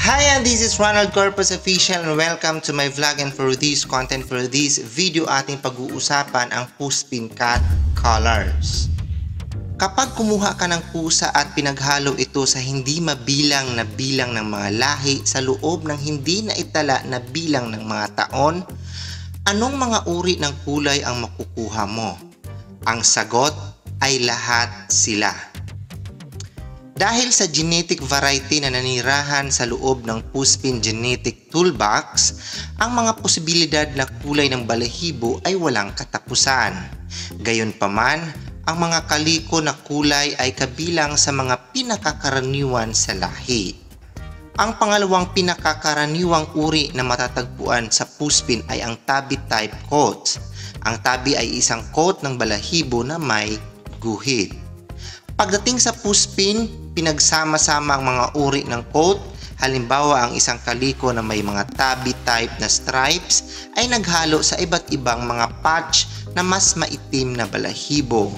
Hi, and this is Ronald Corpus Official and welcome to my vlog. And for this content, for this video, ating pag-uusapan ang puspin cat colors. Kapag kumuha ka ng pusa at pinaghalo ito sa hindi mabilang na bilang ng mga lahi sa loob ng hindi na itala na bilang ng mga taon, anong mga uri ng kulay ang makukuha mo? Ang sagot ay lahat sila. Dahil sa genetic variety na nanirahan sa loob ng Puspin Genetic Toolbox, ang mga posibilidad na kulay ng balahibo ay walang katapusan. Gayunpaman, ang mga kaliko na kulay ay kabilang sa mga pinakakaraniwan sa lahi. Ang pangalawang pinakakaraniwang uri na matatagpuan sa puspin ay ang tabby type coats. Ang tabby ay isang coat ng balahibo na may guhit. Pagdating sa puspin, pinagsama-sama ang mga uri ng coat. Halimbawa, ang isang kaliko na may mga tabby type na stripes ay naghalo sa iba't ibang mga patch na mas maitim na balahibo.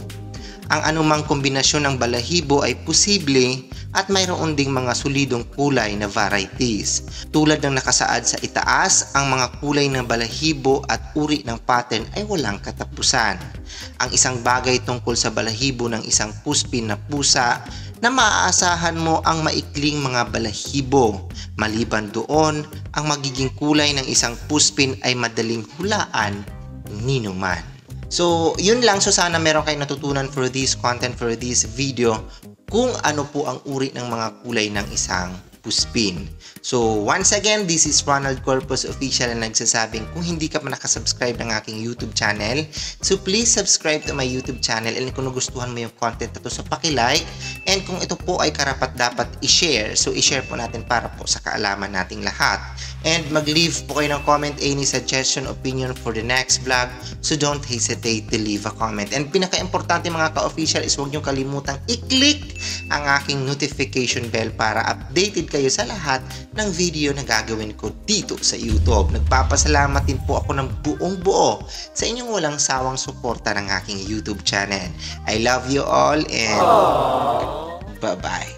Ang anumang kombinasyon ng balahibo ay posible at mayroon ding mga solidong kulay na varieties. Tulad ng nakasaad sa itaas, ang mga kulay ng balahibo at uri ng pattern ay walang katapusan. Ang isang bagay tungkol sa balahibo ng isang puspin na pusa na maaasahan mo ang maikling mga balahibo. Maliban doon, ang magiging kulay ng isang puspin ay madaling hulaan ninuman. So, yun lang. So, sana meron kayong natutunan for this content, for this video, kung ano po ang uri ng mga kulay ng isang puspin. So, once again, this is Ronald Corpus Official na nagsasabing kung hindi ka pa nakasubscribe ng aking YouTube channel, so please subscribe to my YouTube channel, and kung nagustuhan mo yung content na to, so paki-like, and kung ito po ay karapat-dapat i-share, so i-share po natin para po sa kaalaman nating lahat. And mag-leave po kayo ng comment, any suggestion, opinion for the next vlog, so don't hesitate to leave a comment. And pinaka-importante mga ka-official is huwag nyo kalimutang i-click ang aking notification bell para updated kayo sa lahat ng video na gagawin ko dito sa YouTube. Nagpapasalamat din po ako ng buong buo sa inyong walang sawang suporta ng aking YouTube channel. I love you all and bye-bye.